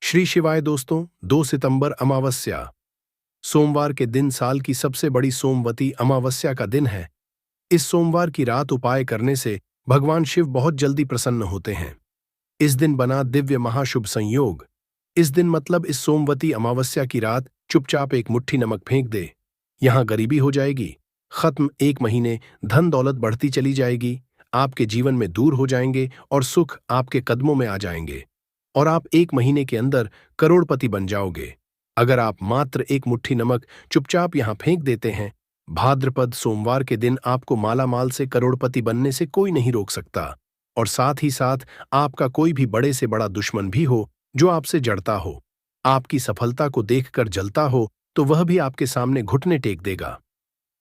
श्री शिवाय दोस्तों। 2 सितंबर अमावस्या सोमवार के दिन साल की सबसे बड़ी सोमवती अमावस्या का दिन है। इस सोमवार की रात उपाय करने से भगवान शिव बहुत जल्दी प्रसन्न होते हैं। इस दिन बना दिव्य महाशुभ संयोग। इस दिन मतलब इस सोमवती अमावस्या की रात चुपचाप एक मुट्ठी नमक फेंक दे। यहां गरीबी हो जाएगी खत्म। 1 महीने धन दौलत बढ़ती चली जाएगी। आपके जीवन में दूर हो जाएंगे और सुख आपके कदमों में आ जाएंगे और आप 1 महीने के अंदर करोड़पति बन जाओगे। अगर आप मात्र एक मुट्ठी नमक चुपचाप यहां फेंक देते हैं, भाद्रपद सोमवार के दिन आपको माला माल से करोड़पति बनने से कोई नहीं रोक सकता। और साथ ही साथ आपका कोई भी बड़े से बड़ा दुश्मन भी हो जो आपसे जड़ता हो, आपकी सफलता को देखकर जलता हो, तो वह भी आपके सामने घुटने टेक देगा।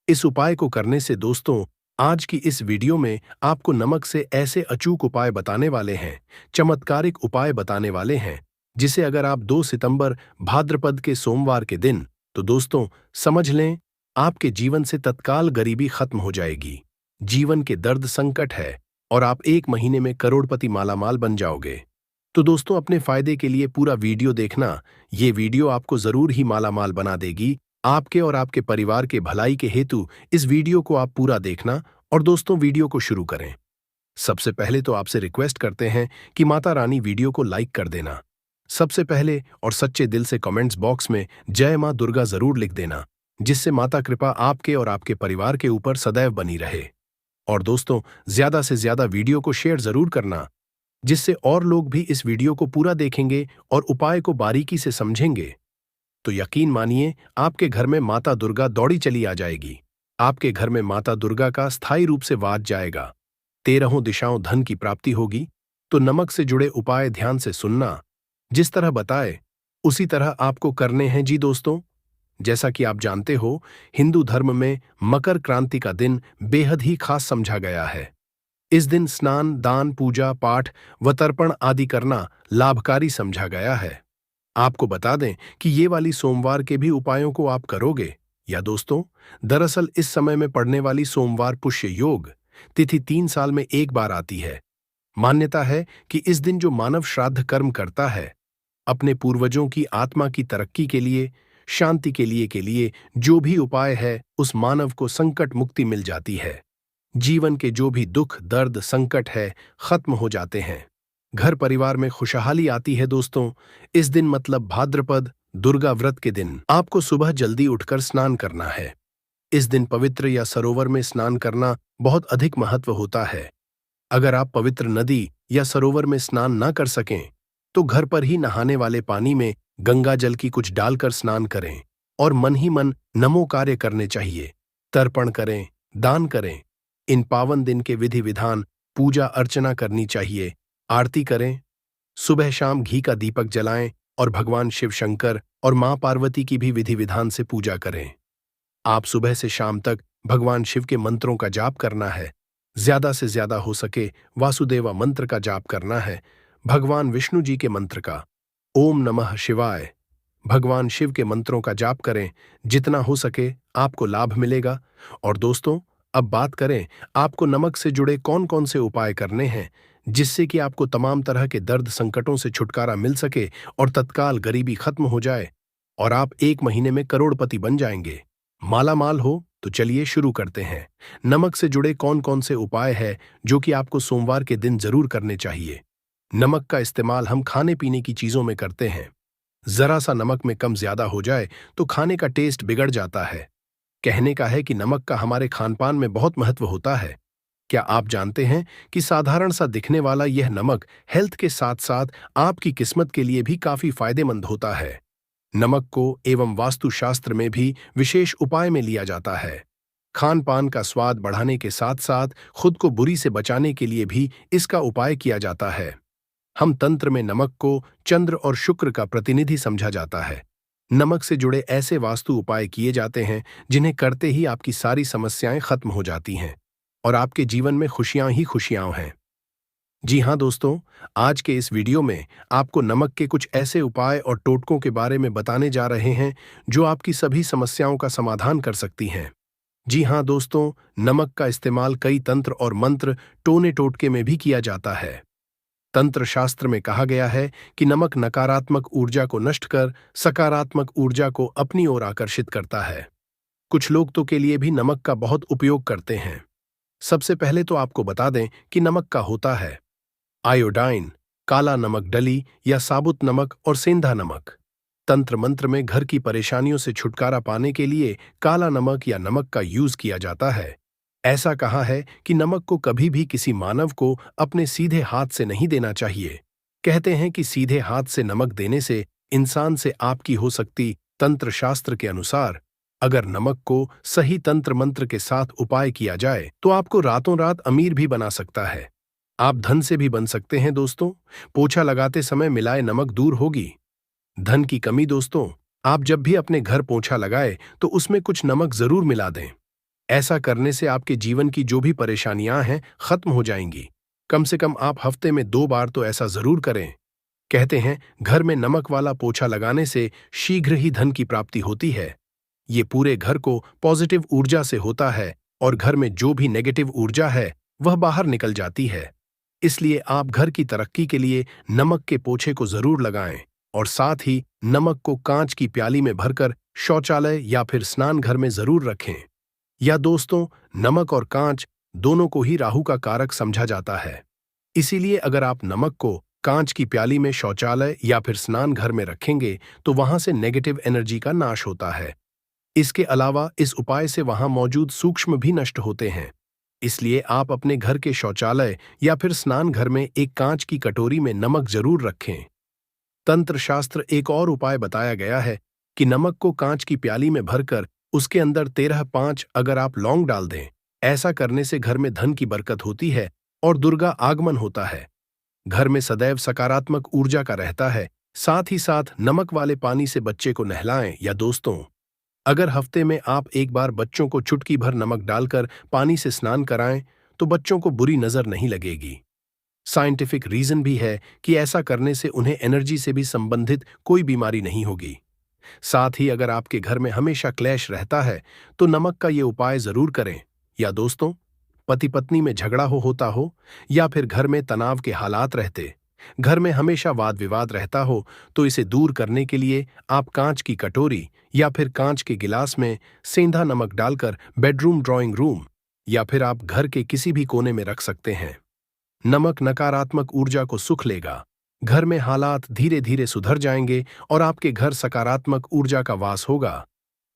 इस उपाय को करने से दोस्तों, आज की इस वीडियो में आपको नमक से ऐसे अचूक उपाय बताने वाले हैं, चमत्कारिक उपाय बताने वाले हैं, जिसे अगर आप 2 सितंबर भाद्रपद के सोमवार के दिन, तो दोस्तों समझ लें, आपके जीवन से तत्काल गरीबी खत्म हो जाएगी। जीवन के दर्द संकट है और आप 1 महीने में करोड़पति मालामाल बन जाओगे। तो दोस्तों अपने फायदे के लिए पूरा वीडियो देखना। ये वीडियो आपको जरूर ही मालामाल बना देगी। आपके और आपके परिवार के भलाई के हेतु इस वीडियो को आप पूरा देखना। और दोस्तों वीडियो को शुरू करें। सबसे पहले तो आपसे रिक्वेस्ट करते हैं कि माता रानी वीडियो को लाइक कर देना। सबसे पहले और सच्चे दिल से कमेंट्स बॉक्स में जय मां दुर्गा जरूर लिख देना, जिससे माता कृपा आपके और आपके परिवार के ऊपर सदैव बनी रहे। और दोस्तों ज्यादा से ज्यादा वीडियो को शेयर जरूर करना, जिससे और लोग भी इस वीडियो को पूरा देखेंगे और उपाय को बारीकी से समझेंगे। तो यकीन मानिए आपके घर में माता दुर्गा दौड़ी चली आ जाएगी। आपके घर में माता दुर्गा का स्थायी रूप से वास जाएगा। 13 दिशाओं धन की प्राप्ति होगी। तो नमक से जुड़े उपाय ध्यान से सुनना। जिस तरह बताए उसी तरह आपको करने हैं जी दोस्तों। जैसा कि आप जानते हो, हिंदू धर्म में मकर क्रांति का दिन बेहद ही खास समझा गया है। इस दिन स्नान, दान, पूजा पाठ व तर्पण आदि करना लाभकारी समझा गया है। आपको बता दें कि ये वाली सोमवार के भी उपायों को आप करोगे या दोस्तों, दरअसल इस समय में पड़ने वाली सोमवार पुष्य योग तिथि 3 साल में एक बार आती है। मान्यता है कि इस दिन जो मानव श्राद्ध कर्म करता है, अपने पूर्वजों की आत्मा की तरक्की के लिए, शांति के लिए जो भी उपाय है, उस मानव को संकट मुक्ति मिल जाती है। जीवन के जो भी दुख दर्द संकट है खत्म हो जाते हैं। घर परिवार में खुशहाली आती है दोस्तों। इस दिन मतलब भाद्रपद दुर्गा व्रत के दिन आपको सुबह जल्दी उठकर स्नान करना है। इस दिन पवित्र या सरोवर में स्नान करना बहुत अधिक महत्व होता है। अगर आप पवित्र नदी या सरोवर में स्नान न कर सकें, तो घर पर ही नहाने वाले पानी में गंगा जल की कुछ डालकर स्नान करें और मन ही मन नमो कार्य करने चाहिए। तर्पण करें, दान करें। इन पावन दिन के विधि विधान पूजा अर्चना करनी चाहिए। आरती करें, सुबह शाम घी का दीपक जलाएं और भगवान शिव शंकर और मां पार्वती की भी विधि विधान से पूजा करें। आप सुबह से शाम तक भगवान शिव के मंत्रों का जाप करना है। ज्यादा से ज्यादा हो सके वासुदेवा मंत्र का जाप करना है, भगवान विष्णु जी के मंत्र का। ओम नमः शिवाय, भगवान शिव के मंत्रों का जाप करें। जितना हो सके आपको लाभ मिलेगा। और दोस्तों अब बात करें आपको नमक से जुड़े कौन कौन से उपाय करने हैं, जिससे कि आपको तमाम तरह के दर्द संकटों से छुटकारा मिल सके और तत्काल गरीबी खत्म हो जाए और आप 1 महीने में करोड़पति बन जाएंगे, माला माल हो। तो चलिए शुरू करते हैं। नमक से जुड़े कौन कौन से उपाय है जो कि आपको सोमवार के दिन जरूर करने चाहिए। नमक का इस्तेमाल हम खाने पीने की चीजों में करते हैं। जरा सा नमक में कम ज्यादा हो जाए तो खाने का टेस्ट बिगड़ जाता है। कहने का है कि नमक का हमारे खानपान में बहुत महत्व होता है। क्या आप जानते हैं कि साधारण सा दिखने वाला यह नमक हेल्थ के साथ साथ आपकी किस्मत के लिए भी काफी फायदेमंद होता है। नमक को एवं वास्तुशास्त्र में भी विशेष उपाय में लिया जाता है। खान पान का स्वाद बढ़ाने के साथ साथ खुद को बुरी से बचाने के लिए भी इसका उपाय किया जाता है। हम तंत्र में नमक को चंद्र और शुक्र का प्रतिनिधि समझा जाता है। नमक से जुड़े ऐसे वास्तु उपाय किए जाते हैं जिन्हें करते ही आपकी सारी समस्याएं खत्म हो जाती हैं और आपके जीवन में खुशियां ही खुशियां हैं। जी हां दोस्तों, आज के इस वीडियो में आपको नमक के कुछ ऐसे उपाय और टोटकों के बारे में बताने जा रहे हैं जो आपकी सभी समस्याओं का समाधान कर सकती हैं। जी हां दोस्तों, नमक का इस्तेमाल कई तंत्र और मंत्र टोने टोटके में भी किया जाता है। तंत्र शास्त्र में कहा गया है कि नमक नकारात्मक ऊर्जा को नष्ट कर सकारात्मक ऊर्जा को अपनी ओर आकर्षित करता है। कुछ लोग तो के लिए भी नमक का बहुत उपयोग करते हैं। सबसे पहले तो आपको बता दें कि नमक का होता है आयोडाइन, काला नमक डली या साबुत नमक और सेंधा नमक। तंत्र मंत्र में घर की परेशानियों से छुटकारा पाने के लिए काला नमक या नमक का यूज किया जाता है। ऐसा कहा है कि नमक को कभी भी किसी मानव को अपने सीधे हाथ से नहीं देना चाहिए। कहते हैं कि सीधे हाथ से नमक देने से इंसान से आपकी हो सकती। तंत्र शास्त्र के अनुसार अगर नमक को सही तंत्र मंत्र के साथ उपाय किया जाए तो आपको रातों रात अमीर भी बना सकता है। आप धन से भी बन सकते हैं दोस्तों। पोछा लगाते समय मिलाए नमक दूर होगी धन की कमी। दोस्तों, आप जब भी अपने घर पोछा लगाए तो उसमें कुछ नमक जरूर मिला दें। ऐसा करने से आपके जीवन की जो भी परेशानियां हैं खत्म हो जाएंगी। कम से कम आप हफ्ते में 2 बार तो ऐसा जरूर करें। कहते हैं घर में नमक वाला पोछा लगाने से शीघ्र ही धन की प्राप्ति होती है। ये पूरे घर को पॉजिटिव ऊर्जा से होता है और घर में जो भी नेगेटिव ऊर्जा है वह बाहर निकल जाती है। इसलिए आप घर की तरक्की के लिए नमक के पोछे को जरूर लगाएं और साथ ही नमक को कांच की प्याली में भरकर शौचालय या फिर स्नान घर में जरूर रखें। या दोस्तों, नमक और कांच दोनों को ही राहु का कारक समझा जाता है। इसीलिए अगर आप नमक को कांच की प्याली में शौचालय या फिर स्नान घर में रखेंगे तो वहां से नेगेटिव एनर्जी का नाश होता है। इसके अलावा इस उपाय से वहां मौजूद सूक्ष्म भी नष्ट होते हैं। इसलिए आप अपने घर के शौचालय या फिर स्नान घर में एक कांच की कटोरी में नमक जरूर रखें। तंत्र शास्त्र एक और उपाय बताया गया है कि नमक को कांच की प्याली में भरकर उसके अंदर 13-5 अगर आप लौंग डाल दें। ऐसा करने से घर में धन की बरकत होती है और दुर्गा आगमन होता है। घर में सदैव सकारात्मक ऊर्जा का रहता है। साथ ही साथ नमक वाले पानी से बच्चे को नहलाएं। या दोस्तों, अगर हफ्ते में आप एक बार बच्चों को चुटकी भर नमक डालकर पानी से स्नान कराएं तो बच्चों को बुरी नजर नहीं लगेगी। साइंटिफिक रीजन भी है कि ऐसा करने से उन्हें एनर्जी से भी संबंधित कोई बीमारी नहीं होगी। साथ ही अगर आपके घर में हमेशा क्लेश रहता है तो नमक का ये उपाय जरूर करें। या दोस्तों, पति पत्नी में झगड़ा होता हो या फिर घर में तनाव के हालात रहते, घर में हमेशा वाद विवाद रहता हो, तो इसे दूर करने के लिए आप कांच की कटोरी या फिर कांच के गिलास में सेंधा नमक डालकर बेडरूम, ड्राइंग रूम या फिर आप घर के किसी भी कोने में रख सकते हैं। नमक नकारात्मक ऊर्जा को सुख लेगा। घर में हालात धीरे धीरे सुधर जाएंगे और आपके घर सकारात्मक ऊर्जा का वास होगा।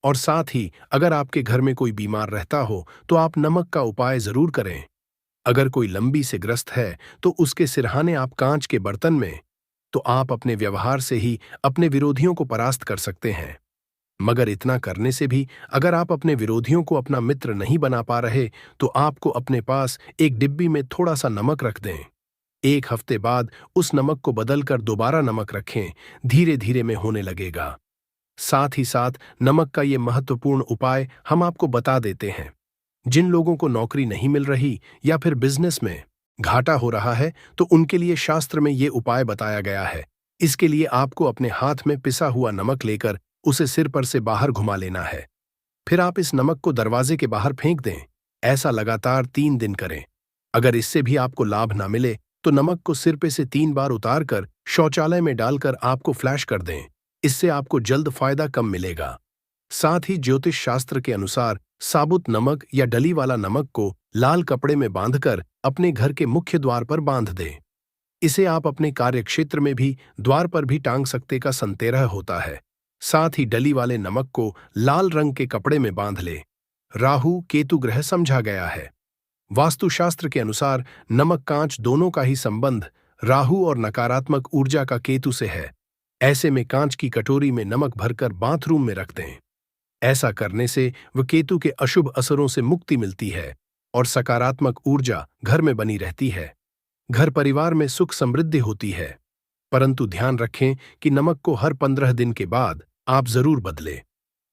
और साथ ही अगर आपके घर में कोई बीमार रहता हो तो आप नमक का उपाय जरूर करें। अगर कोई लंबी से ग्रस्त है तो उसके सिरहाने आप कांच के बर्तन में, तो आप अपने व्यवहार से ही अपने विरोधियों को परास्त कर सकते हैं। मगर इतना करने से भी अगर आप अपने विरोधियों को अपना मित्र नहीं बना पा रहे तो आपको अपने पास एक डिब्बी में थोड़ा सा नमक रख दें। 1 हफ्ते बाद उस नमक को बदलकर दोबारा नमक रखें। धीरे धीरे में होने लगेगा। साथ ही साथ नमक का ये महत्वपूर्ण उपाय हम आपको बता देते हैं। जिन लोगों को नौकरी नहीं मिल रही या फिर बिजनेस में घाटा हो रहा है तो उनके लिए शास्त्र में ये उपाय बताया गया है। इसके लिए आपको अपने हाथ में पिसा हुआ नमक लेकर उसे सिर पर से बाहर घुमा लेना है। फिर आप इस नमक को दरवाजे के बाहर फेंक दें। ऐसा लगातार 3 दिन करें। अगर इससे भी आपको लाभ ना मिले तो नमक को सिर पे से 3 बार उतार कर शौचालय में डालकर आपको फ्लैश कर दें। इससे आपको जल्द फायदा कम मिलेगा। साथ ही ज्योतिष शास्त्र के अनुसार साबुत नमक या डली वाला नमक को लाल कपड़े में बांधकर अपने घर के मुख्य द्वार पर बांध दें। इसे आप अपने कार्यक्षेत्र में भी द्वार पर भी टांग सकते का संतेरह होता है। साथ ही डली वाले नमक को लाल रंग के कपड़े में बांध ले। राहु केतु ग्रह समझा गया है। वास्तुशास्त्र के अनुसार नमक कांच दोनों का ही संबंध राहु और नकारात्मक ऊर्जा का केतु से है। ऐसे में कांच की कटोरी में नमक भरकर बाथरूम में रख दें। ऐसा करने से वह केतु के अशुभ असरों से मुक्ति मिलती है और सकारात्मक ऊर्जा घर में बनी रहती है। घर परिवार में सुख समृद्धि होती है। परंतु ध्यान रखें कि नमक को हर 15 दिन के बाद आप जरूर बदलें।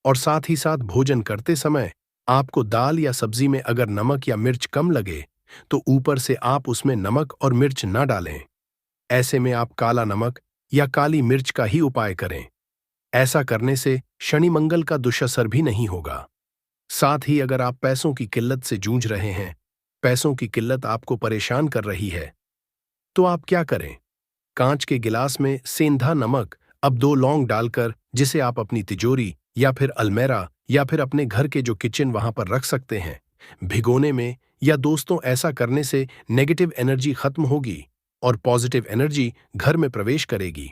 और साथ ही साथ भोजन करते समय आपको दाल या सब्जी में अगर नमक या मिर्च कम लगे तो ऊपर से आप उसमें नमक और मिर्च न डालें। ऐसे में आप काला नमक या काली मिर्च का ही उपाय करें। ऐसा करने से शनि मंगल का दुष्असर भी नहीं होगा। साथ ही अगर आप पैसों की किल्लत से जूझ रहे हैं, पैसों की किल्लत आपको परेशान कर रही है, तो आप क्या करें? कांच के गिलास में सेंधा नमक अब 2 लौंग डालकर, जिसे आप अपनी तिजोरी या फिर अलमेरा या फिर अपने घर के जो किचन वहां पर रख सकते हैं, भिगोने में। या दोस्तों, ऐसा करने से नेगेटिव एनर्जी खत्म होगी और पॉजिटिव एनर्जी घर में प्रवेश करेगी।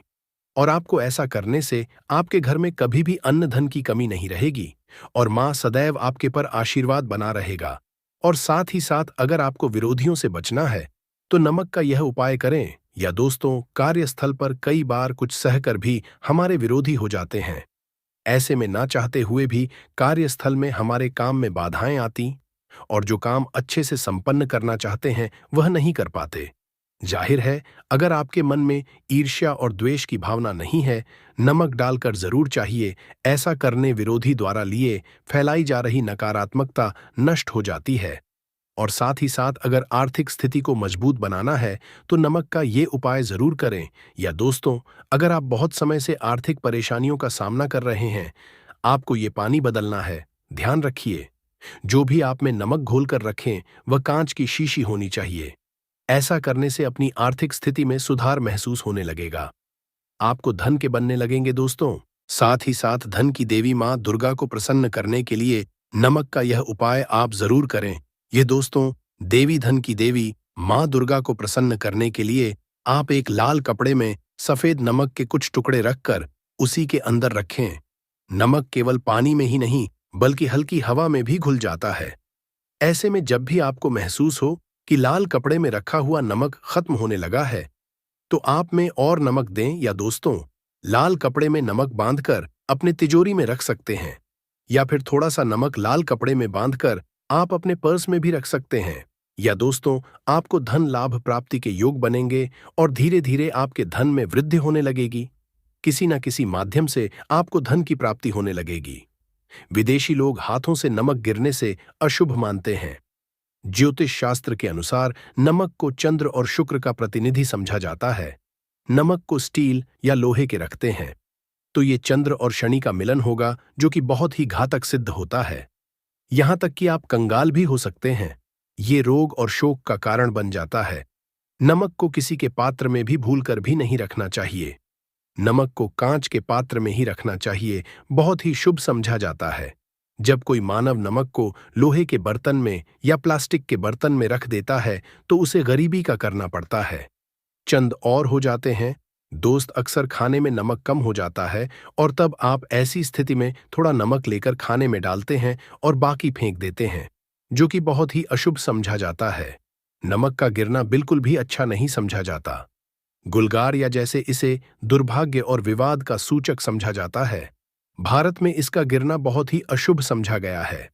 और आपको ऐसा करने से आपके घर में कभी भी अन्न धन की कमी नहीं रहेगी और मां सदैव आपके पर आशीर्वाद बना रहेगा। और साथ ही साथ अगर आपको विरोधियों से बचना है तो नमक का यह उपाय करें। या दोस्तों, कार्यस्थल पर कई बार कुछ सहकर भी हमारे विरोधी हो जाते हैं। ऐसे में ना चाहते हुए भी कार्यस्थल में हमारे काम में बाधाएं आती और जो काम अच्छे से संपन्न करना चाहते हैं वह नहीं कर पाते। जाहिर है, अगर आपके मन में ईर्ष्या और द्वेष की भावना नहीं है, नमक डालकर जरूर चाहिए। ऐसा करने विरोधी द्वारा लिए फैलाई जा रही नकारात्मकता नष्ट हो जाती है। और साथ ही साथ अगर आर्थिक स्थिति को मजबूत बनाना है तो नमक का ये उपाय जरूर करें। या दोस्तों, अगर आप बहुत समय से आर्थिक परेशानियों का सामना कर रहे हैं, आपको ये पानी बदलना है। ध्यान रखिए, जो भी आप में नमक घोल कर रखें वह कांच की शीशी होनी चाहिए। ऐसा करने से अपनी आर्थिक स्थिति में सुधार महसूस होने लगेगा। आपको धन के बनने लगेंगे दोस्तों। साथ ही साथ धन की देवी मां दुर्गा को प्रसन्न करने के लिए नमक का यह उपाय आप जरूर करें। ये दोस्तों, देवी धन की देवी मां दुर्गा को प्रसन्न करने के लिए आप एक लाल कपड़े में सफेद नमक के कुछ टुकड़े रखकर उसी के अंदर रखें। नमक केवल पानी में ही नहीं बल्कि हल्की हवा में भी घुल जाता है। ऐसे में जब भी आपको महसूस हो कि लाल कपड़े में रखा हुआ नमक खत्म होने लगा है, तो आप में और नमक दें। या दोस्तों, लाल कपड़े में नमक बांधकर अपने तिजोरी में रख सकते हैं। या फिर थोड़ा सा नमक लाल कपड़े में बांधकर आप अपने पर्स में भी रख सकते हैं। या दोस्तों, आपको धन लाभ प्राप्ति के योग बनेंगे और धीरे धीरे आपके धन में वृद्धि होने लगेगी। किसी न किसी माध्यम से आपको धन की प्राप्ति होने लगेगी। विदेशी लोग हाथों से नमक गिरने से अशुभ मानते हैं। ज्योतिष शास्त्र के अनुसार नमक को चंद्र और शुक्र का प्रतिनिधि समझा जाता है। नमक को स्टील या लोहे के रखते हैं तो ये चंद्र और शनि का मिलन होगा, जो कि बहुत ही घातक सिद्ध होता है। यहां तक कि आप कंगाल भी हो सकते हैं। ये रोग और शोक का कारण बन जाता है। नमक को किसी के पात्र में भी भूलकर भी नहीं रखना चाहिए। नमक को कांच के पात्र में ही रखना चाहिए। बहुत ही शुभ समझा जाता है। जब कोई मानव नमक को लोहे के बर्तन में या प्लास्टिक के बर्तन में रख देता है तो उसे गरीबी का करना पड़ता है। चंद और हो जाते हैं दोस्त, अक्सर खाने में नमक कम हो जाता है और तब आप ऐसी स्थिति में थोड़ा नमक लेकर खाने में डालते हैं और बाकी फेंक देते हैं, जो कि बहुत ही अशुभ समझा जाता है। नमक का गिरना बिल्कुल भी अच्छा नहीं समझा जाता। गुलगार या जैसे इसे दुर्भाग्य और विवाद का सूचक समझा जाता है। भारत में इसका गिरना बहुत ही अशुभ समझा गया है।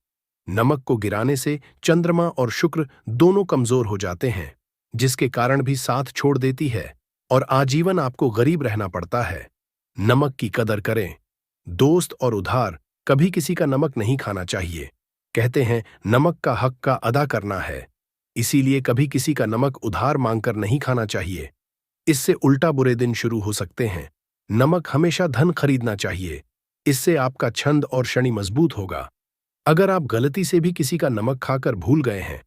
नमक को गिराने से चंद्रमा और शुक्र दोनों कमजोर हो जाते हैं, जिसके कारण भी साथ छोड़ देती है और आजीवन आपको गरीब रहना पड़ता है। नमक की कदर करें दोस्त, और उधार कभी किसी का नमक नहीं खाना चाहिए। कहते हैं नमक का हक का अदा करना है, इसीलिए कभी किसी का नमक उधार मांगकर नहीं खाना चाहिए। इससे उल्टा बुरे दिन शुरू हो सकते हैं। नमक हमेशा धन खरीदना चाहिए, इससे आपका छंद और शनि मजबूत होगा। अगर आप गलती से भी किसी का नमक खाकर भूल गए हैं,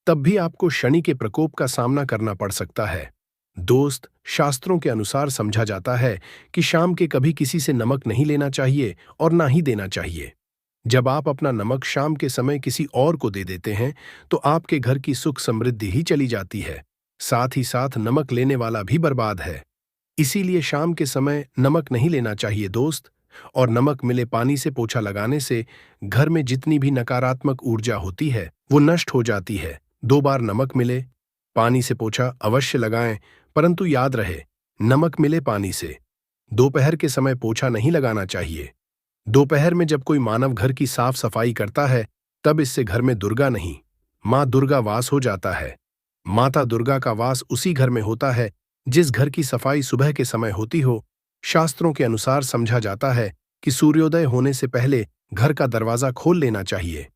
तब भी आपको शनि के प्रकोप का सामना करना पड़ सकता है। दोस्त, शास्त्रों के अनुसार समझा जाता है कि शाम के कभी किसी से नमक नहीं लेना चाहिए और ना ही देना चाहिए। जब आप अपना नमक शाम के समय किसी और को दे देते हैं तो आपके घर की सुख समृद्धि ही चली जाती है, साथ ही साथ नमक लेने वाला भी बर्बाद है। इसीलिए शाम के समय नमक नहीं लेना चाहिए दोस्त। और नमक मिले पानी से पोछा लगाने से घर में जितनी भी नकारात्मक ऊर्जा होती है वो नष्ट हो जाती है। 2 बार नमक मिले पानी से पोछा अवश्य लगाएं, परंतु याद रहे, नमक मिले पानी से दोपहर के समय पोछा नहीं लगाना चाहिए। दोपहर में जब कोई मानव घर की साफ सफाई करता है तब इससे घर में दुर्गा नहीं, मां दुर्गा वास हो जाता है। माता दुर्गा का वास उसी घर में होता है जिस घर की सफाई सुबह के समय होती हो। शास्त्रों के अनुसार समझा जाता है कि सूर्योदय होने से पहले घर का दरवाजा खोल लेना चाहिए,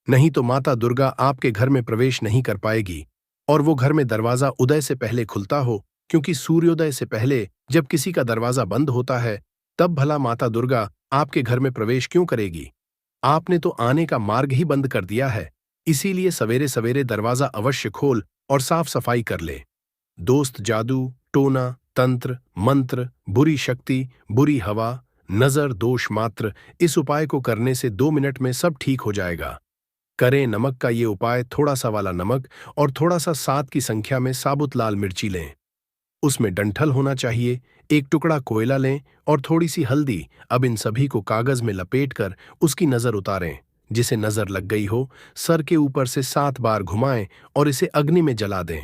नहीं तो माता दुर्गा आपके घर में प्रवेश नहीं कर पाएगी। और वो घर में दरवाजा उदय से पहले खुलता हो, क्योंकि सूर्योदय से पहले जब किसी का दरवाजा बंद होता है तब भला माता दुर्गा आपके घर में प्रवेश क्यों करेगी? आपने तो आने का मार्ग ही बंद कर दिया है। इसीलिए सवेरे सवेरे दरवाजा अवश्य खोल और साफ सफाई कर ले। दोस्त, जादू, टोना, तंत्र, मंत्र, बुरी शक्ति, बुरी हवा, नजर दोष मात्र, इस उपाय को करने से 2 मिनट में सब ठीक हो जाएगा। करें नमक का ये उपाय। थोड़ा सा वाला नमक और थोड़ा सा 7 की संख्या में साबुत लाल मिर्ची लें। उसमें डंठल होना चाहिए। एक टुकड़ा कोयला लें और थोड़ी सी हल्दी। अब इन सभी को कागज में लपेटकर उसकी नजर उतारें। जिसे नजर लग गई हो, सर के ऊपर से 7 बार घुमाएं और इसे अग्नि में जला दें।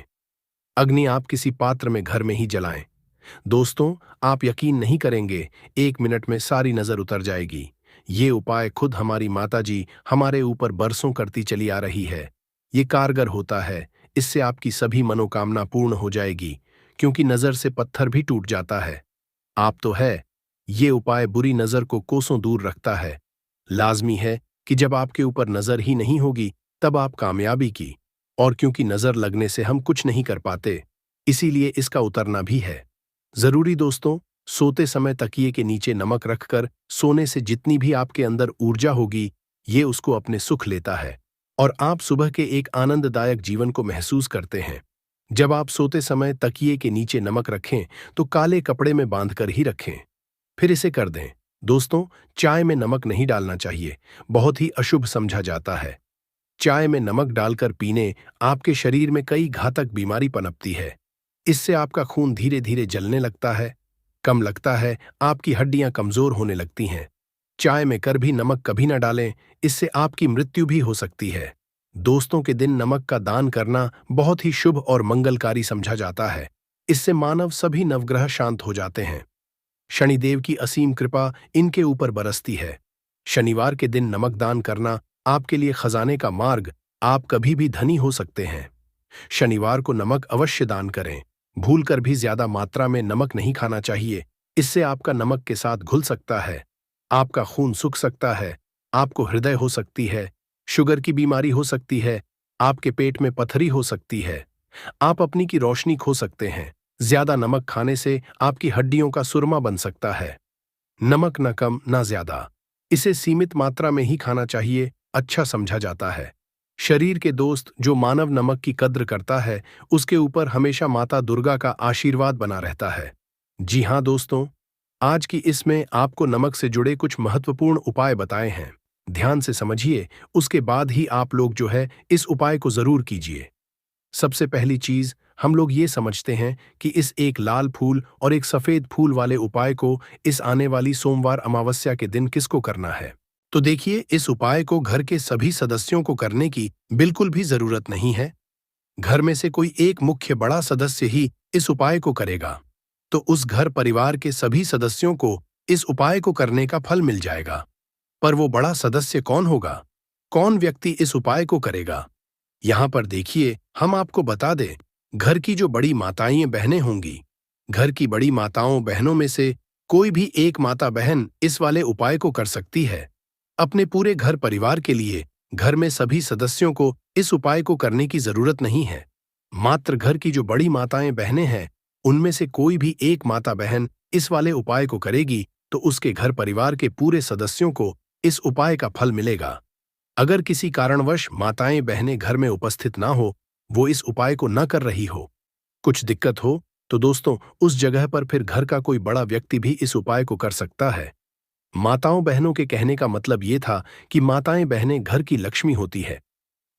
अग्नि आप किसी पात्र में घर में ही जलाएं। दोस्तों, आप यकीन नहीं करेंगे, 1 मिनट में सारी नजर उतर जाएगी। ये उपाय खुद हमारी माताजी हमारे ऊपर बरसों करती चली आ रही है। ये कारगर होता है। इससे आपकी सभी मनोकामना पूर्ण हो जाएगी, क्योंकि नजर से पत्थर भी टूट जाता है। आप तो है, ये उपाय बुरी नजर को कोसों दूर रखता है। लाजमी है कि जब आपके ऊपर नजर ही नहीं होगी, तब आप कामयाबी की। और क्योंकि नजर लगने से हम कुछ नहीं कर पाते, इसीलिए इसका उतरना भी है जरूरी। दोस्तों, सोते समय तकिए के नीचे नमक रखकर सोने से जितनी भी आपके अंदर ऊर्जा होगी, ये उसको अपने सुख लेता है और आप सुबह के एक आनंददायक जीवन को महसूस करते हैं। जब आप सोते समय तकिए के नीचे नमक रखें तो काले कपड़े में बांधकर ही रखें, फिर इसे कर दें। दोस्तों, चाय में नमक नहीं डालना चाहिए, बहुत ही अशुभ समझा जाता है। चाय में नमक डालकर पीने आपके शरीर में कई घातक बीमारी पनपती है। इससे आपका खून धीरे धीरे जलने लगता है, कम लगता है, आपकी हड्डियां कमजोर होने लगती हैं। चाय में कर भी नमक कभी न डालें, इससे आपकी मृत्यु भी हो सकती है। दोस्तों के दिन नमक का दान करना बहुत ही शुभ और मंगलकारी समझा जाता है। इससे मानव सभी नवग्रह शांत हो जाते हैं। शनिदेव की असीम कृपा इनके ऊपर बरसती है। शनिवार के दिन नमक दान करना आपके लिए खजाने का मार्ग, आप कभी भी धनी हो सकते हैं। शनिवार को नमक अवश्य दान करें। भूलकर भी ज्यादा मात्रा में नमक नहीं खाना चाहिए। इससे आपका नमक के साथ घुल सकता है, आपका खून सूख सकता है, आपको हृदय हो सकती है, शुगर की बीमारी हो सकती है, आपके पेट में पथरी हो सकती है, आप अपनी की रोशनी खो सकते हैं। ज्यादा नमक खाने से आपकी हड्डियों का सुरमा बन सकता है। नमक न कम न ज्यादा, इसे सीमित मात्रा में ही खाना चाहिए, अच्छा समझा जाता है। शरीर के दोस्त, जो मानव नमक की कद्र करता है, उसके ऊपर हमेशा माता दुर्गा का आशीर्वाद बना रहता है। जी हाँ दोस्तों, आज की इसमें आपको नमक से जुड़े कुछ महत्वपूर्ण उपाय बताए हैं। ध्यान से समझिए, उसके बाद ही आप लोग जो है इस उपाय को जरूर कीजिए। सबसे पहली चीज, हम लोग ये समझते हैं कि इस एक लाल फूल और एक सफेद फूल वाले उपाय को इस आने वाली सोमवार अमावस्या के दिन किसको करना है। तो देखिए, इस उपाय को घर के सभी सदस्यों को करने की बिल्कुल भी जरूरत नहीं है। घर में से कोई एक मुख्य बड़ा सदस्य ही इस उपाय को करेगा, तो उस घर परिवार के सभी सदस्यों को इस उपाय को करने का फल मिल जाएगा। पर वो बड़ा सदस्य कौन होगा, कौन व्यक्ति इस उपाय को करेगा? यहाँ पर देखिए, हम आपको बता दें, घर की जो बड़ी माताएं बहनें होंगी, घर की बड़ी माताओं बहनों में से कोई भी एक माता बहन इस वाले उपाय को कर सकती है। अपने पूरे घर परिवार के लिए घर में सभी सदस्यों को इस उपाय को करने की जरूरत नहीं है। मात्र घर की जो बड़ी माताएं बहनें हैं, उनमें से कोई भी एक माता बहन इस वाले उपाय को करेगी तो उसके घर परिवार के पूरे सदस्यों को इस उपाय का फल मिलेगा। अगर किसी कारणवश माताएं बहनें घर में उपस्थित ना हो, वो इस उपाय को न कर रही हो, कुछ दिक्कत हो, तो दोस्तों उस जगह पर फिर घर का कोई बड़ा व्यक्ति भी इस उपाय को कर सकता है। माताओं बहनों के कहने का मतलब ये था कि माताएं बहनें घर की लक्ष्मी होती है।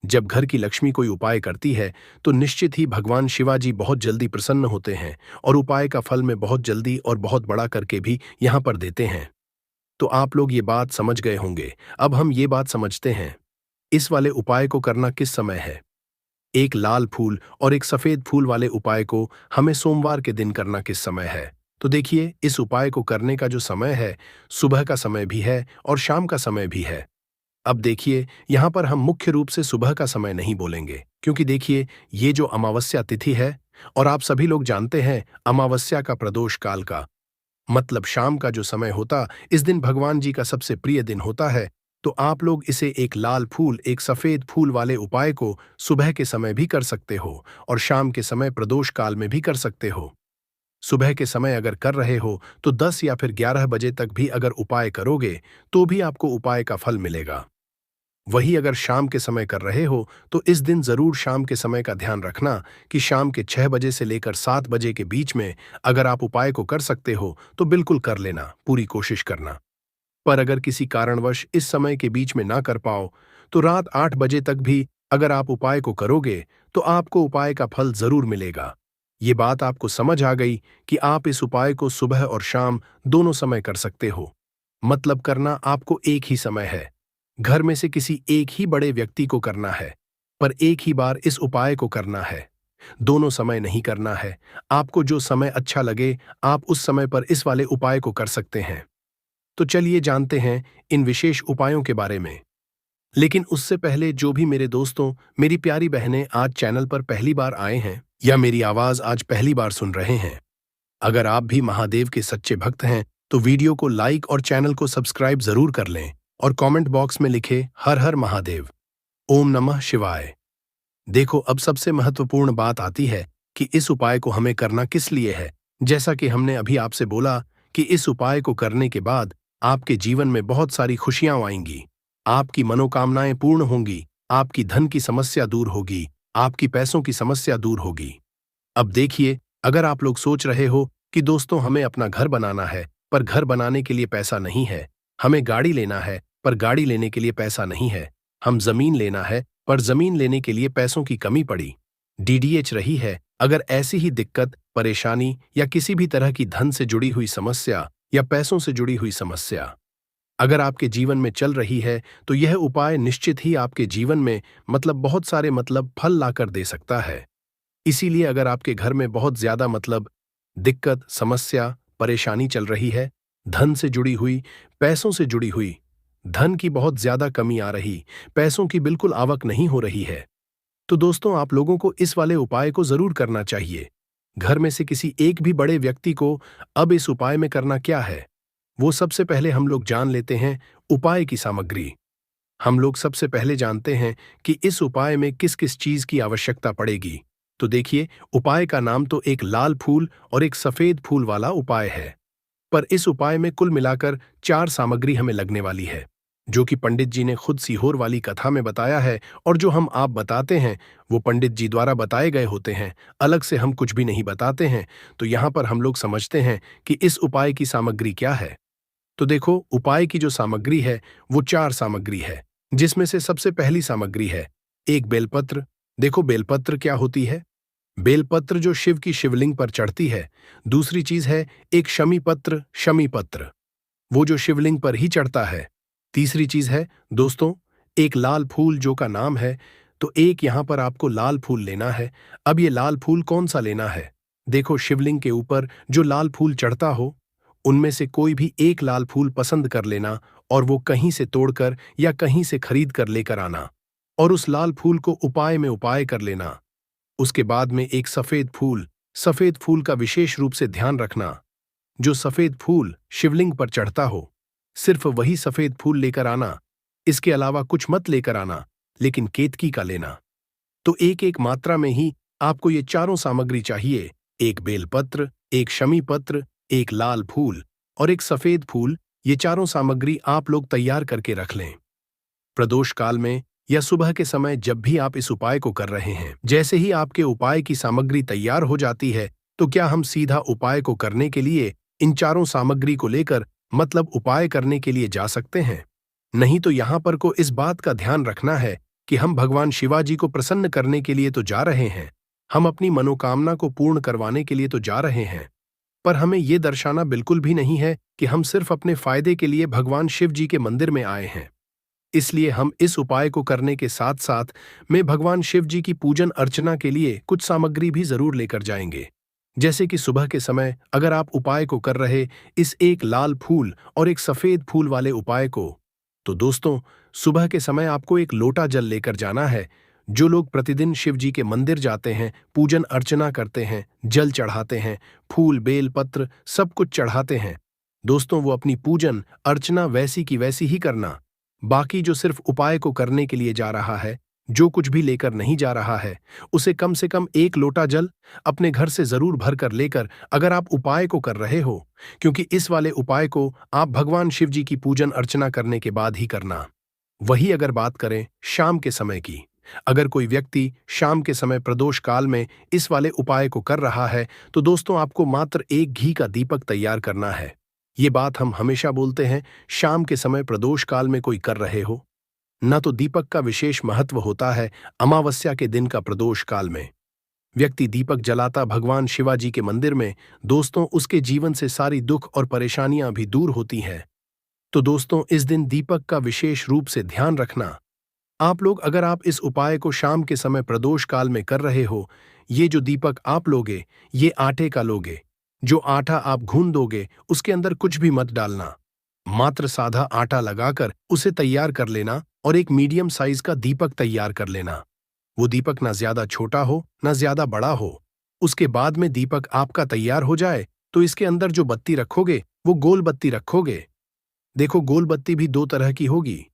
जब घर की लक्ष्मी कोई उपाय करती है तो निश्चित ही भगवान शिवाजी बहुत जल्दी प्रसन्न होते हैं और उपाय का फल में बहुत जल्दी और बहुत बड़ा करके भी यहां पर देते हैं। तो आप लोग ये बात समझ गए होंगे। अब हम ये बात समझते हैं, इस वाले उपाय को करना किस समय है। एक लाल फूल और एक सफेद फूल वाले उपाय को हमें सोमवार के दिन करना किस समय है। तो देखिए, इस उपाय को करने का जो समय है, सुबह का समय भी है और शाम का समय भी है। अब देखिए, यहां पर हम मुख्य रूप से सुबह का समय नहीं बोलेंगे, क्योंकि देखिए, ये जो अमावस्या तिथि है, और आप सभी लोग जानते हैं अमावस्या का प्रदोष काल का मतलब शाम का जो समय होता, इस दिन भगवान जी का सबसे प्रिय दिन होता है। तो आप लोग इसे एक लाल फूल एक सफेद फूल वाले उपाय को सुबह के समय भी कर सकते हो और शाम के समय प्रदोष काल में भी कर सकते हो। सुबह के समय अगर कर रहे हो तो 10 या फिर 11 बजे तक भी अगर उपाय करोगे तो भी आपको उपाय का फल मिलेगा। वही अगर शाम के समय कर रहे हो तो इस दिन जरूर शाम के समय का ध्यान रखना कि शाम के 6 बजे से लेकर 7 बजे के बीच में अगर आप उपाय को कर सकते हो तो बिल्कुल कर लेना, पूरी कोशिश करना। पर अगर किसी कारणवश इस समय के बीच में ना कर पाओ तो रात 8 बजे तक भी अगर आप उपाय को करोगे तो आपको उपाय का फल जरूर मिलेगा। ये बात आपको समझ आ गई कि आप इस उपाय को सुबह और शाम दोनों समय कर सकते हो। मतलब करना आपको एक ही समय है। घर में से किसी एक ही बड़े व्यक्ति को करना है, पर एक ही बार इस उपाय को करना है। दोनों समय नहीं करना है। आपको जो समय अच्छा लगे आप उस समय पर इस वाले उपाय को कर सकते हैं। तो चलिए जानते हैं इन विशेष उपायों के बारे में। लेकिन उससे पहले जो भी मेरे दोस्तों, मेरी प्यारी बहनें आज चैनल पर पहली बार आए हैं या मेरी आवाज आज पहली बार सुन रहे हैं, अगर आप भी महादेव के सच्चे भक्त हैं तो वीडियो को लाइक और चैनल को सब्सक्राइब जरूर कर लें और कमेंट बॉक्स में लिखे हर हर महादेव, ओम नमः शिवाय। देखो, अब सबसे महत्वपूर्ण बात आती है कि इस उपाय को हमें करना किस लिए है। जैसा कि हमने अभी आपसे बोला कि इस उपाय को करने के बाद आपके जीवन में बहुत सारी खुशियां आएंगी, आपकी मनोकामनाएं पूर्ण होंगी, आपकी धन की समस्या दूर होगी, आपकी पैसों की समस्या दूर होगी। अब देखिए, अगर आप लोग सोच रहे हो कि दोस्तों हमें अपना घर बनाना है पर घर बनाने के लिए पैसा नहीं है, हमें गाड़ी लेना है पर गाड़ी लेने के लिए पैसा नहीं है, हम जमीन लेना है पर जमीन लेने के लिए पैसों की कमी पड़ी, डीडीएच रही है, अगर ऐसी ही दिक्कत, परेशानी या किसी भी तरह की धन से जुड़ी हुई समस्या या पैसों से जुड़ी हुई समस्या अगर आपके जीवन में चल रही है तो यह उपाय निश्चित ही आपके जीवन में बहुत सारे फल लाकर दे सकता है। इसीलिए अगर आपके घर में बहुत ज्यादा दिक्कत, समस्या, परेशानी चल रही है, धन से जुड़ी हुई, पैसों से जुड़ी हुई, धन की बहुत ज्यादा कमी आ रही, पैसों की बिल्कुल आवक नहीं हो रही है, तो दोस्तों आप लोगों को इस वाले उपाय को जरूर करना चाहिए। घर में से किसी एक भी बड़े व्यक्ति को अब इस उपाय में करना क्या है, वो सबसे पहले हम लोग जान लेते हैं उपाय की सामग्री। हम लोग सबसे पहले जानते हैं कि इस उपाय में किस किस चीज की आवश्यकता पड़ेगी। तो देखिए, उपाय का नाम तो एक लाल फूल और एक सफेद फूल वाला उपाय है, पर इस उपाय में कुल मिलाकर 4 सामग्री हमें लगने वाली है, जो कि पंडित जी ने खुद सीहोर वाली कथा में बताया है, और जो हम आप बताते हैं वो पंडित जी द्वारा बताए गए होते हैं, अलग से हम कुछ भी नहीं बताते हैं। तो यहाँ पर हम लोग समझते हैं कि इस उपाय की सामग्री क्या है। तो देखो, उपाय की जो सामग्री है वो 4 सामग्री है, जिसमें से सबसे पहली सामग्री है एक बेलपत्र। देखो, बेलपत्र क्या होती है? बेलपत्र जो शिव की शिवलिंग पर चढ़ती है। दूसरी चीज है एक शमी पत्र, शमी पत्र, वो जो शिवलिंग पर ही चढ़ता है। तीसरी चीज है दोस्तों एक लाल फूल, जो का नाम है, तो एक यहां पर आपको लाल फूल लेना है। अब ये लाल फूल कौन सा लेना है? देखो, शिवलिंग के ऊपर जो लाल फूल चढ़ता हो उनमें से कोई भी एक लाल फूल पसंद कर लेना और वो कहीं से तोड़कर या कहीं से खरीद कर लेकर आना और उस लाल फूल को उपाय में उपाय कर लेना। उसके बाद में एक सफेद फूल का विशेष रूप से ध्यान रखना, जो सफेद फूल शिवलिंग पर चढ़ता हो सिर्फ वही सफेद फूल लेकर आना, इसके अलावा कुछ मत लेकर आना, लेकिन केतकी का लेना। तो एक एक मात्रा में ही आपको ये चारों सामग्री चाहिए, एक बेलपत्र, एक शमी पत्र, एक लाल फूल और एक सफेद फूल। ये चारों सामग्री आप लोग तैयार करके रख लें। प्रदोष काल में या सुबह के समय जब भी आप इस उपाय को कर रहे हैं, जैसे ही आपके उपाय की सामग्री तैयार हो जाती है तो क्या हम सीधा उपाय को करने के लिए इन चारों सामग्री को लेकर उपाय करने के लिए जा सकते हैं? नहीं, तो यहां पर को इस बात का ध्यान रखना है कि हम भगवान शिवाजी को प्रसन्न करने के लिए तो जा रहे हैं, हम अपनी मनोकामना को पूर्ण करवाने के लिए तो जा रहे हैं, पर हमें ये दर्शाना बिल्कुल भी नहीं है कि हम सिर्फ अपने फायदे के लिए भगवान शिव जी के मंदिर में आए हैं। इसलिए हम इस उपाय को करने के साथ साथ में भगवान शिव जी की पूजन अर्चना के लिए कुछ सामग्री भी जरूर लेकर जाएंगे। जैसे कि सुबह के समय अगर आप उपाय को कर रहे इस एक लाल फूल और एक सफेद फूल वाले उपाय को, तो दोस्तों सुबह के समय आपको एक लोटा जल लेकर जाना है। जो लोग प्रतिदिन शिव जी के मंदिर जाते हैं, पूजन अर्चना करते हैं, जल चढ़ाते हैं, फूल बेल पत्र सब कुछ चढ़ाते हैं, दोस्तों वो अपनी पूजन अर्चना वैसी की वैसी ही करना। बाकी जो सिर्फ उपाय को करने के लिए जा रहा है, जो कुछ भी लेकर नहीं जा रहा है, उसे कम से कम एक लोटा जल अपने घर से जरूर भर कर लेकर अगर आप उपाय को कर रहे हो, क्योंकि इस वाले उपाय को आप भगवान शिव जी की पूजन अर्चना करने के बाद ही करना। वही अगर बात करें शाम के समय की, अगर कोई व्यक्ति शाम के समय प्रदोष काल में इस वाले उपाय को कर रहा है, तो दोस्तों आपको मात्र एक घी का दीपक तैयार करना है। ये बात हम हमेशा बोलते हैं, शाम के समय प्रदोष काल में कोई कर रहे हो, न तो दीपक का विशेष महत्व होता है अमावस्या के दिन का प्रदोष काल में व्यक्ति दीपक जलाता भगवान शिवाजी के मंदिर में, दोस्तों उसके जीवन से सारी दुख और परेशानियां भी दूर होती हैं। तो दोस्तों इस दिन दीपक का विशेष रूप से ध्यान रखना। आप लोग अगर आप इस उपाय को शाम के समय प्रदोष काल में कर रहे हो, ये जो दीपक आप लोगे, ये आटे का लोगे। जो आटा आप घून दोगे उसके अंदर कुछ भी मत डालना, मात्र सादा आटा लगाकर उसे तैयार कर लेना और एक मीडियम साइज का दीपक तैयार कर लेना। वो दीपक ना ज्यादा छोटा हो ना ज्यादा बड़ा हो। उसके बाद में दीपक आपका तैयार हो जाए तो इसके अंदर जो बत्ती रखोगे वो गोल बत्ती रखोगे। देखो गोल बत्ती भी दो तरह की होगी,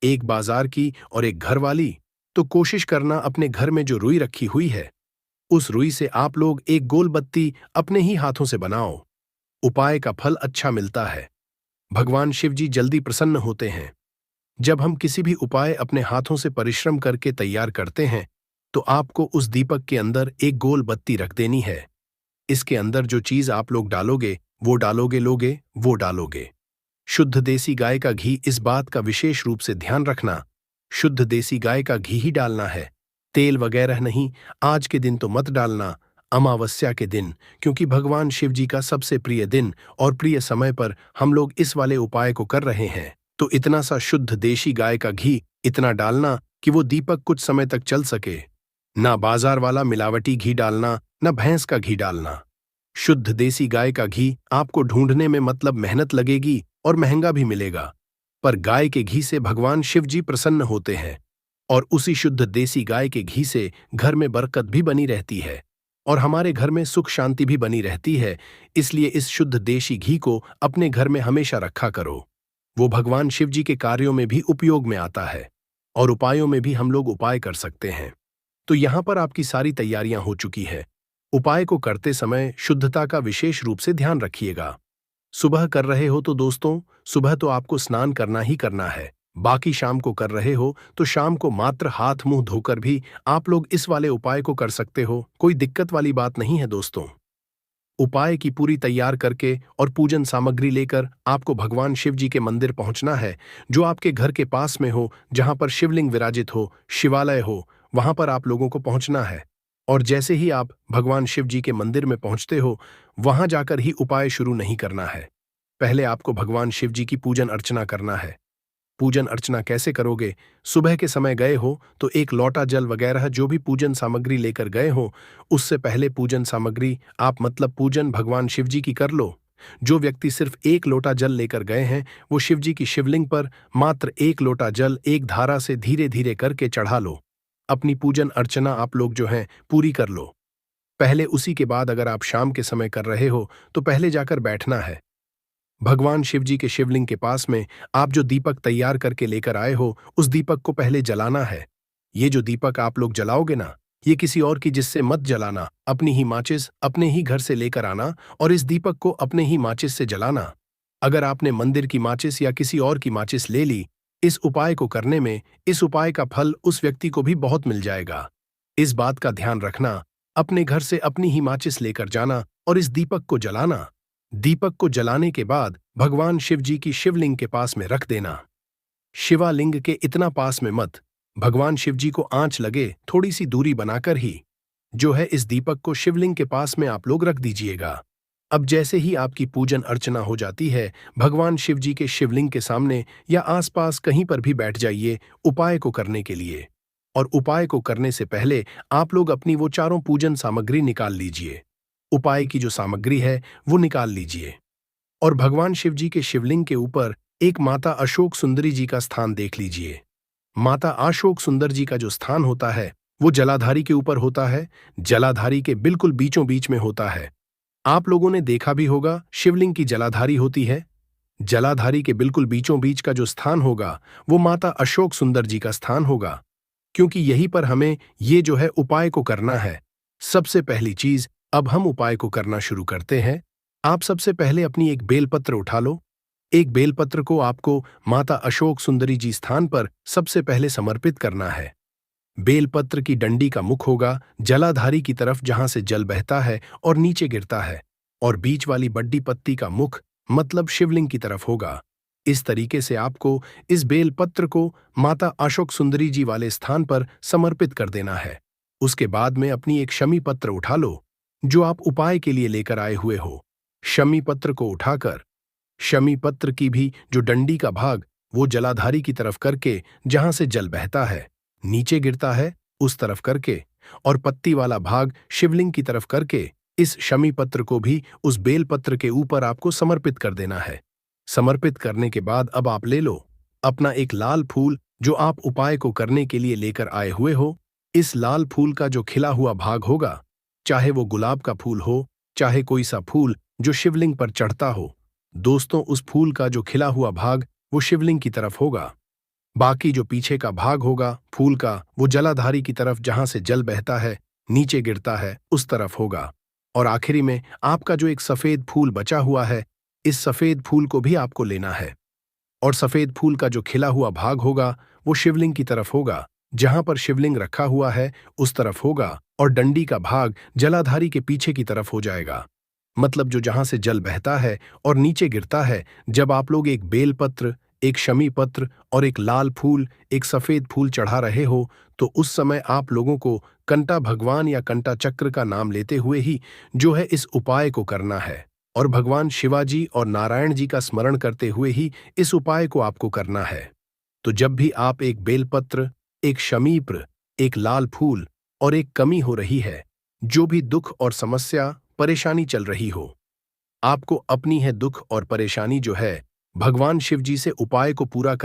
एक बाजार की और एक घर वाली। तो कोशिश करना अपने घर में जो रुई रखी हुई है उस रुई से आप लोग एक गोल बत्ती अपने ही हाथों से बनाओ। उपाय का फल अच्छा मिलता है, भगवान शिव जी जल्दी प्रसन्न होते हैं। जब हम किसी भी उपाय अपने हाथों से परिश्रम करके तैयार करते हैं तो आपको उस दीपक के अंदर एक गोल बत्ती रख देनी है। इसके अंदर जो चीज आप लोग डालोगे वो डालोगे, लोगे वो डालोगे। शुद्ध देसी गाय का घी, इस बात का विशेष रूप से ध्यान रखना, शुद्ध देसी गाय का घी ही डालना है, तेल वगैरह नहीं। आज के दिन तो मत डालना, अमावस्या के दिन, क्योंकि भगवान शिव जी का सबसे प्रिय दिन और प्रिय समय पर हम लोग इस वाले उपाय को कर रहे हैं। तो इतना सा शुद्ध देशी गाय का घी इतना डालना कि वो दीपक कुछ समय तक चल सके। ना बाजार वाला मिलावटी घी डालना, ना भैंस का घी डालना। शुद्ध देसी गाय का घी आपको ढूंढने में मतलब मेहनत लगेगी और महंगा भी मिलेगा, पर गाय के घी से भगवान शिव जी प्रसन्न होते हैं और उसी शुद्ध देसी गाय के घी से घर में बरकत भी बनी रहती है और हमारे घर में सुख शांति भी बनी रहती है। इसलिए इस शुद्ध देशी घी को अपने घर में हमेशा रखा करो। वो भगवान शिव जी के कार्यों में भी उपयोग में आता है और उपायों में भी हम लोग उपाय कर सकते हैं। तो यहाँ पर आपकी सारी तैयारियां हो चुकी है। उपाय को करते समय शुद्धता का विशेष रूप से ध्यान रखिएगा। सुबह कर रहे हो तो दोस्तों सुबह तो आपको स्नान करना ही करना है, बाकी शाम को कर रहे हो तो शाम को मात्र हाथ मुंह धोकर भी आप लोग इस वाले उपाय को कर सकते हो, कोई दिक्कत वाली बात नहीं है दोस्तों। उपाय की पूरी तैयार करके और पूजन सामग्री लेकर आपको भगवान शिव जी के मंदिर पहुंचना है, जो आपके घर के पास में हो, जहां पर शिवलिंग विराजित हो, शिवालय हो, वहां पर आप लोगों को पहुंचना है। और जैसे ही आप भगवान शिव जी के मंदिर में पहुंचते हो, वहां जाकर ही उपाय शुरू नहीं करना है। पहले आपको भगवान शिव जी की पूजन अर्चना करना है। पूजन अर्चना कैसे करोगे? सुबह के समय गए हो तो एक लोटा जल वगैरह जो भी पूजन सामग्री लेकर गए हो, उससे पहले पूजन सामग्री आप मतलब पूजन भगवान शिव जी की कर लो। जो व्यक्ति सिर्फ एक लोटा जल लेकर गए हैं वो शिव जी की शिवलिंग पर मात्र एक लोटा जल एक धारा से धीरे धीरे करके चढ़ा लो। अपनी पूजन अर्चना आप लोग जो हैं पूरी कर लो। पहले उसी के बाद अगर आप शाम के समय कर रहे हो तो पहले जाकर बैठना है। भगवान शिव जी के शिवलिंग के पास में आप जो दीपक तैयार करके लेकर आए हो उस दीपक को पहले जलाना है। ये जो दीपक आप लोग जलाओगे ना, ये किसी और की जिससे मत जलाना, अपनी ही माचिस अपने ही घर से लेकर आना और इस दीपक को अपने ही माचिस से जलाना। अगर आपने मंदिर की माचिस या किसी और की माचिस ले ली, इस उपाय को करने में इस उपाय का फल उस व्यक्ति को भी बहुत मिल जाएगा। इस बात का ध्यान रखना, अपने घर से अपनी ही माचिस लेकर जाना और इस दीपक को जलाना। दीपक को जलाने के बाद भगवान शिव जी की शिवलिंग के पास में रख देना। शिवालिंग के इतना पास में मत, भगवान शिव जी को आंच लगे थोड़ी सी दूरी बनाकर ही जो है इस दीपक को शिवलिंग के पास में आप लोग रख दीजिएगा। अब जैसे ही आपकी पूजन अर्चना हो जाती है, भगवान शिव जी के शिवलिंग के सामने या आसपास कहीं पर भी बैठ जाइए उपाय को करने के लिए। और उपाय को करने से पहले आप लोग अपनी वो चारों पूजन सामग्री निकाल लीजिए। उपाय की जो सामग्री है वो निकाल लीजिए और भगवान शिव जी के शिवलिंग के ऊपर एक माता अशोक सुंदरी जी का स्थान देख लीजिए। माता अशोक सुंदर जी का जो स्थान होता है वो जलाधारी के ऊपर होता है, जलाधारी के बिल्कुल बीचों बीच में होता है। आप लोगों ने देखा भी होगा शिवलिंग की जलाधारी होती है। जलाधारी के बिल्कुल बीचों बीच का जो स्थान होगा वो माता अशोक सुंदर जी का स्थान होगा, क्योंकि यहीं पर हमें ये जो है उपाय को करना है। सबसे पहली चीज, अब हम उपाय को करना शुरू करते हैं। आप सबसे पहले अपनी एक बेलपत्र उठा लो एक बेलपत्र को आपको माता अशोक सुंदरी जी स्थान पर सबसे पहले समर्पित करना है। बेलपत्र की डंडी का मुख होगा जलाधारी की तरफ जहां से जल बहता है और नीचे गिरता है, और बीच वाली बड्डी पत्ती का मुख मतलब शिवलिंग की तरफ होगा। इस तरीके से आपको इस बेलपत्र को माता अशोक सुंदरी जी वाले स्थान पर समर्पित कर देना है। उसके बाद में अपनी एक शमी पत्र उठा लो जो आप उपाय के लिए लेकर आए हुए हो। शमी पत्र को उठाकर शमी पत्र की भी जो डंडी का भाग वो जलाधारी की तरफ करके जहां से जल बहता है नीचे गिरता है उस तरफ करके, और पत्ती वाला भाग शिवलिंग की तरफ करके इस शमी पत्र को भी उस बेल पत्र के ऊपर आपको समर्पित कर देना है। समर्पित करने के बाद अब आप ले लो अपना एक लाल फूल जो आप उपाय को करने के लिए लेकर आए हुए हो। इस लाल फूल का जो खिला हुआ भाग होगा, चाहे वो गुलाब का फूल हो चाहे कोई सा फूल जो शिवलिंग पर चढ़ता हो, दोस्तों उस फूल का जो खिला हुआ भाग वो शिवलिंग की तरफ होगा। बाकी जो पीछे का भाग होगा फूल का वो जलाधारी की तरफ जहां से जल बहता है नीचे गिरता है उस तरफ होगा। और आखिरी में आपका जो एक सफेद फूल बचा हुआ है, इस सफेद फूल को भी आपको लेना है, और सफेद फूल का जो खिला हुआ भाग होगा वो शिवलिंग की तरफ होगा, जहां पर शिवलिंग रखा हुआ है उस तरफ होगा, और डंडी का भाग जलाधारी के पीछे की तरफ हो जाएगा। मतलब जो जहां से जल बहता है और नीचे गिरता है, जब आप लोग एक बेलपत्र, एक शमी पत्र और एक लाल फूल, एक सफेद फूल चढ़ा रहे हो, तो उस समय आप लोगों को कंटा भगवान या कंटा चक्र का नाम लेते हुए ही जो है इस उपाय को करना है, और भगवान शिवाजी और नारायण जी का स्मरण करते हुए ही इस उपाय को आपको करना है। तो जब भी आप एक बेलपत्र, एक शमीप्र, एक लाल फूल और एक कमी हो रही है, जो भी दुख और समस्या परेशानी चल रही हो, आपको अपनी है दुख और परेशानी जो है भगवान शिव जी से उपाय को पूरा कर